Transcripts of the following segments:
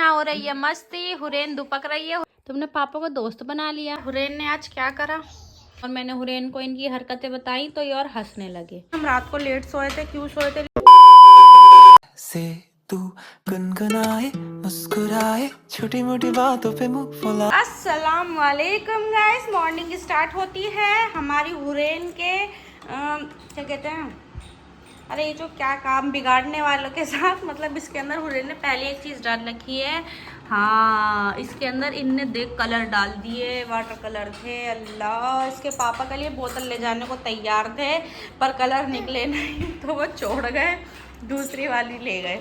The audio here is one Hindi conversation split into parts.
यहाँ हो रही है मस्ती। हुरैन दुपक रही है। तुमने पापा को दोस्त बना लिया। हुरैन ने आज क्या करा और मैंने हुरैन को इनकी हरकतें बताई तो ये और हंसने लगे। हम रात को लेट सोए थे। क्यों सोए थे? से तू गुनगुनाए मुस्कुराए छोटी मोटी बातों पे मुंह फुला। अस्सलाम वालेकुम गाइस। मॉर्निंग स्टार्ट होती है हमारी हुरैन के क्या कहते हैं, अरे ये जो क्या काम बिगाड़ने वालों के साथ, मतलब इसके अंदर हुरैन ने पहले एक चीज़ डाल रखी है। हाँ, इसके अंदर इनने देख कलर डाल दिए, वाटर कलर थे। अल्लाह, इसके पापा के लिए बोतल ले जाने को तैयार थे पर कलर निकले नहीं तो वो छोड़ गए, दूसरी वाली ले गए।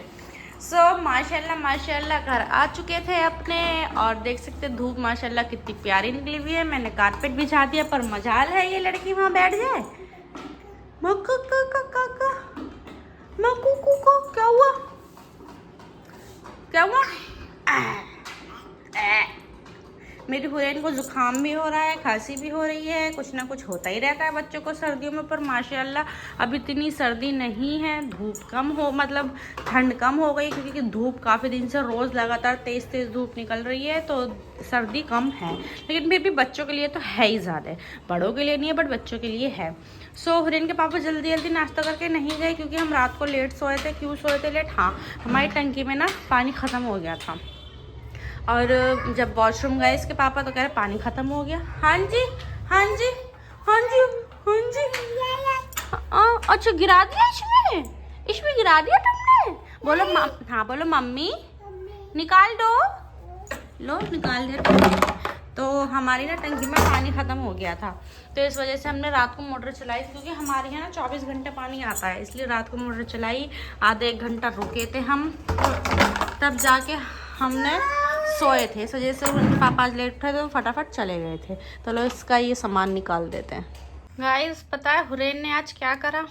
सो माशाल्लाह माशाल्लाह घर आ चुके थे अपने और देख सकते धूप माशाल्लाह कितनी प्यारी निकली हुई है। मैंने कारपेट बिछा दिया पर मजाल है ये लड़की वहाँ बैठ जाए। क्या हुआ? क्या हुआ? मेरी हुरैन को जुकाम भी हो रहा है, खांसी भी हो रही है, कुछ ना कुछ होता ही रहता है बच्चों को सर्दियों में। पर माशाल्लाह अब इतनी सर्दी नहीं है। धूप कम हो, मतलब ठंड कम हो गई क्योंकि धूप काफ़ी दिन से रोज़ लगातार तेज़ तेज़ धूप निकल रही है तो सर्दी कम है। लेकिन फिर भी बच्चों के लिए तो है ही ज़्यादा, बड़ों के लिए नहीं है बट बच्चों के लिए है। सो हुरैन के पापा जल्दी जल्दी नाश्ता करके नहीं गए क्योंकि हम रात को लेट सोए थे। क्यों सोए थे लेट? हाँ, हमारी टंकी में ना पानी ख़त्म हो गया था और जब वॉशरूम गए इसके पापा तो कह रहे पानी ख़त्म हो गया। हाँ जी हाँ जी हाँ जी हाँ जी। अच्छा गिरा दिया इसमें गिरा दिया तुमने? बोलो हाँ बोलो मम्मी निकाल दो। लो निकाल दे। तो हमारी ना टंकी में पानी ख़त्म हो गया था तो इस वजह से हमने रात को मोटर चलाई थी क्योंकि हमारे यहाँ ना 24 घंटे पानी आता है, इसलिए रात को मोटर चलाई। आधे एक घंटा रुके थे हम तब जाके हमने सोए थे। इस वजह से उनके पापा आज लेट उठे तो फटाफट चले गए थे। तो लो इसका ये सामान निकाल देते हैं। गाइस पता है हुरैन ने आज क्या करा?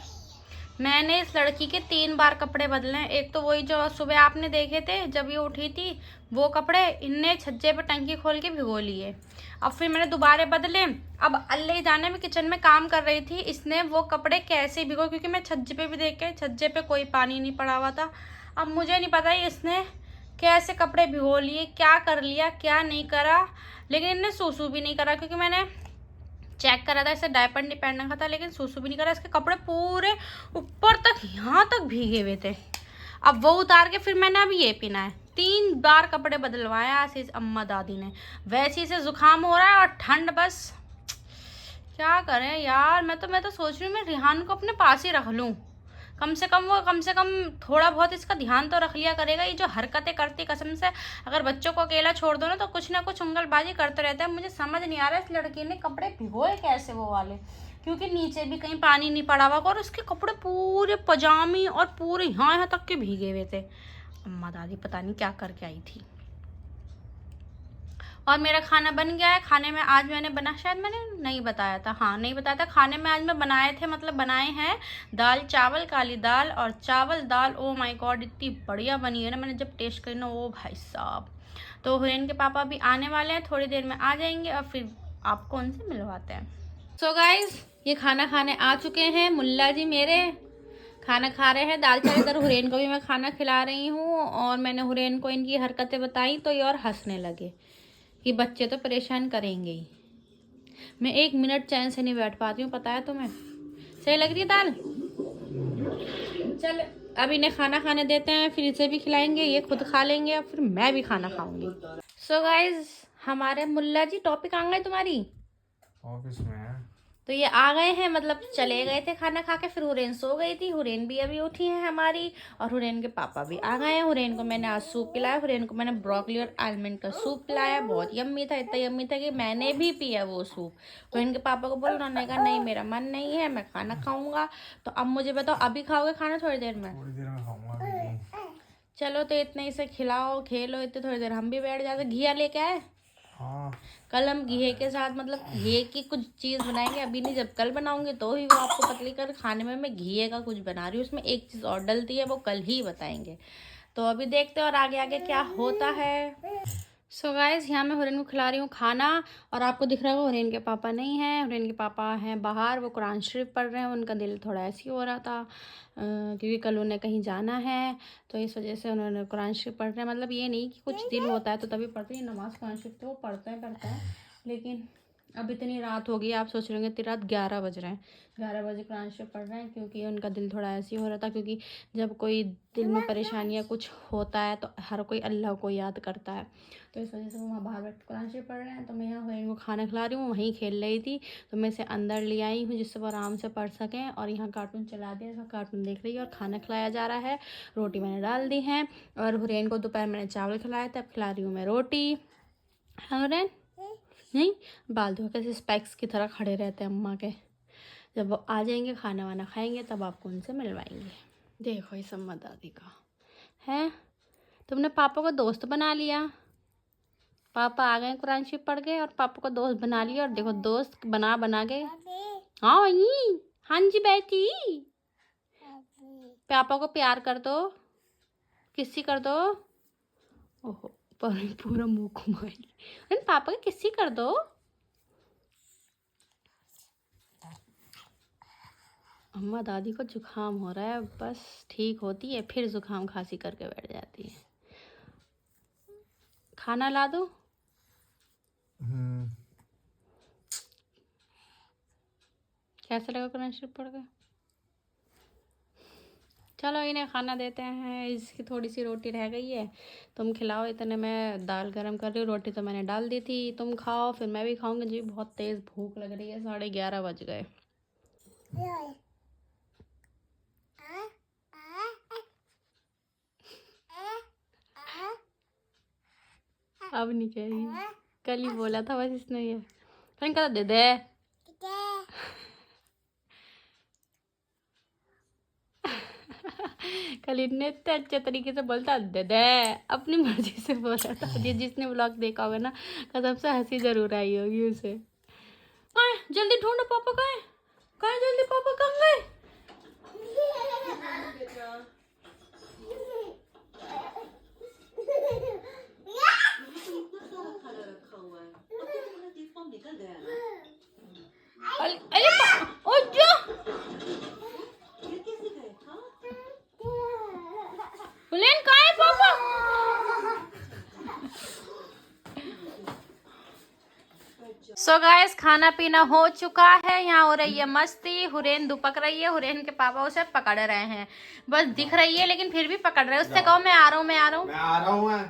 मैंने इस लड़की के 3 बार कपड़े बदले। एक तो वही जो सुबह आपने देखे थे जब ये उठी थी वो कपड़े इनने छज्जे पे टंकी खोल के भिगो लिए। अब फिर मैंने दोबारा बदले। अब अल्लाह ही जाने में किचन में काम कर रही थी, इसने वो कपड़े कैसे भिगो, क्योंकि मैं छज्जे पे भी देख के छज्जे पे कोई पानी नहीं पड़ा हुआ था। अब मुझे नहीं पता इसने कैसे कपड़े भिगो लिए, क्या कर लिया क्या नहीं करा। लेकिन इनने सूसू भी नहीं करा क्योंकि मैंने चेक करा था, इसे डायपर नहीं पहनना का था लेकिन सूसू भी नहीं करा। इसके कपड़े पूरे ऊपर तक यहाँ तक भीगे हुए थे। अब वो उतार के फिर मैंने अभी ये पहना है। 3 बार कपड़े बदलवाए आशीष अम्मा दादी ने। वैसे से जुकाम हो रहा है और ठंड, बस क्या करें यार। मैं तो सोच रही हूँ मैं रिहान को अपने पास ही रख लूँ, कम से कम थोड़ा बहुत इसका ध्यान तो रख लिया करेगा। ये जो हरकतें करती कसम से, अगर बच्चों को अकेला छोड़ दो ना तो कुछ ना कुछ उंगलबाजी करते रहता है। मुझे समझ नहीं आ रहा इस लड़की ने कपड़े भिगोए कैसे वो वाले, क्योंकि नीचे भी कहीं पानी नहीं पड़ा हुआ और उसके कपड़े पूरे पजामी और पूरे यहाँ तक के भीगे हुए थे। अम्मा दादी पता नहीं क्या करके आई थी। और मेरा खाना बन गया है। खाने में आज मैंने बना, शायद मैंने नहीं बताया था, हाँ नहीं बताया था। खाने में आज मैं बनाए थे, मतलब बनाए हैं दाल चावल, काली दाल और चावल दाल। ओ माय गॉड इतनी बढ़िया बनी है ना, मैंने जब टेस्ट करी ना ओ भाई साहब। तो हुरैन के पापा भी आने वाले हैं, थोड़ी देर में आ जाएंगे और फिर आपको उनसे मिलवाते हैं। सो गाइज ये खाना खाने आ चुके हैं मुल्ला जी मेरे, खाना खा रहे हैं दाल चावल। इधर हुरैन को भी मैं खाना खिला रही हूँ और मैंने हुरैन को इनकी हरकतें बताई तो ये और हंसने लगे कि बच्चे तो परेशान करेंगे ही। मैं 1 मिनट चैन से नहीं बैठ पाती हूँ, पता है तुम्हें। सही लग रही है दाल? चल अब इन्हें खाना खाने देते हैं, फिर इसे भी खिलाएंगे, ये खुद खा लेंगे और फिर मैं भी खाना खाऊंगी। सो गाइज हमारे मुल्ला जी टॉपिक आ गए तुम्हारी ऑफिस में है तो ये आ गए हैं, मतलब चले गए थे खाना खा के। फिर हुरैन सो गई थी, हुरैन भी अभी उठी है हमारी और हुरैन के पापा भी आ गए हैं। हुरैन को मैंने आज सूप पिलाया, हुरैन को मैंने ब्रोकली और आलमंड का सूप पिलाया। बहुत यम्मी था, इतना यम्मी था कि मैंने भी पिया वो सूप। हुरैन के पापा को बोला, उन्होंने कहा नहीं मेरा मन नहीं है, मैं खाना खाऊंगा। तो अब मुझे बताओ अभी खाओगे खाना थोड़ी देर में? खाऊंगा अभी। चलो तो इतने ही से खिलाओ खेलो, इतने थोड़ी देर हम भी बैठ जाते। घिया लेके आए? हाँ कल हम घी के साथ, मतलब घी की कुछ चीज़ बनाएंगे, अभी नहीं, जब कल बनाऊंगी तो ही वो आपको पतली कर। खाने में मैं घी का कुछ बना रही हूँ, उसमें एक चीज़ और डलती है वो कल ही बताएंगे। तो अभी देखते हैं और आगे आगे क्या होता है। सो गाइस यहाँ मैं हुरैन को खिला रही हूँ खाना। और आपको दिख रहा होगा हुरैन के पापा नहीं हैं, हुरैन के पापा हैं बाहर, वो कुरान शरीफ पढ़ रहे हैं। उनका दिल थोड़ा ऐसे ही हो रहा था क्योंकि कल उन्हें कहीं जाना है, तो इस वजह से उन्होंने कुरान शरीफ पढ़ रहे हैं। मतलब ये नहीं कि कुछ दिल होता है तो तभी पढ़ते हैं, नमाज़ कुरान शरीफ तो वो पढ़ता है। लेकिन अब इतनी रात हो गई, आप सोच रहे होंगे इतनी रात 11 बज रहे हैं, 11 बजे कुरान शरीफ पढ़ रहे हैं क्योंकि उनका दिल थोड़ा ऐसे ही हो रहा था। क्योंकि जब कोई दिल में परेशानी या कुछ होता है तो हर कोई अल्लाह को याद करता है, तो इस वजह से वो वहाँ बाहर बैठ कुरान शरीफ पढ़ रहे हैं। तो मैं यहाँ हुरैन को खाना खिला रही हूँ, वहीं खेल रही थी तो मैं इसे अंदर ले आई हूँ जिससे वो आराम से पढ़ सकें। और यहाँ कार्टून चला दिया, इसका कार्टून देख रही है और खाना खिलाया जा रहा है। रोटी मैंने डाल दी है और हुरैन को दोपहर मैंने चावल खिलाया था, अब खिला रही हूँ मैं रोटी। हाँ हुरैन, नहीं बाल धो कैसे स्पेक्स की तरह खड़े रहते हैं अम्मा के। जब वो आ जाएंगे खाना वाना खाएंगे तब आपको उनसे मिलवाएंगे। देखो इस अम्मा दादी का है, तुमने पापा को दोस्त बना लिया। पापा आ गए कुरान शरीफ पढ़ गए और पापा को दोस्त बना लिया। और देखो दोस्त बना बना गए। हाँ वही, हाँ जी बेटी, पापा को प्यार कर दो, किसी कर दो। ओहो पर पूरा मुंह घुमाई। पापा की किसी कर दो। अम्मा दादी को जुकाम हो रहा है, बस ठीक होती है फिर जुकाम खांसी करके बैठ जाती है। खाना ला दो। कैसा लगा कुरान शरीफ पढ़ के? चलो इन्हें खाना देते हैं। इसकी थोड़ी सी रोटी रह गई है, तुम खिलाओ। इतने मैं दाल गरम कर रही हूँ, रोटी तो मैंने डाल दी थी, तुम खाओ फिर मैं भी खाऊंगी। जी बहुत तेज़ भूख लग रही है, 11:30 बज गए। अब नहीं कह रही, कल ही बोला था बस इसने। ये फिर कहा दे दे। कल इतने इतने अच्छे तरीके से बोलता दे दे, अपनी मर्जी से बोला था। जिसने व्लॉग देखा होगा ना, कसम से हंसी जरूर आई होगी उसे। कहाँ है? जल्दी ढूंढो पापा कहाँ है? कहाँ है जल्दी, पापा कहाँ गए? हुरैन कहाँ है पापा? सो गाइस खाना पीना हो चुका है, यहाँ हो रही है मस्ती। हुरैन दुपक रही है, हुरैन के पापा उसे पकड़ रहे हैं, बस दिख रही है लेकिन फिर भी पकड़ रहे हैं। उससे कहो मैं आ रहा हूँ, मैं आ रहा हूँ, मैं आ रहा हूँ।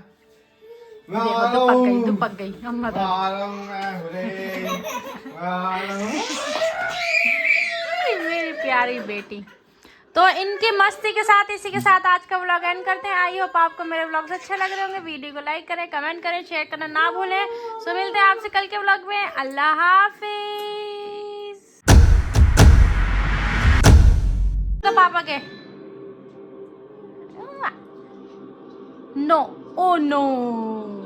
देखो दुपक गई अम्मा मेरी प्यारी बेटी। तो इनकी मस्ती के साथ इसी के साथ आज का व्लॉग एंड करते हैं। आई होप आपको मेरे व्लॉग्स अच्छे लग रहे होंगे। वीडियो को लाइक करें, कमेंट करें, शेयर करना ना भूलें। सो मिलते हैं आपसे कल के व्लॉग में। अल्लाह हाफिज। तो पापा के नो, ओ नो।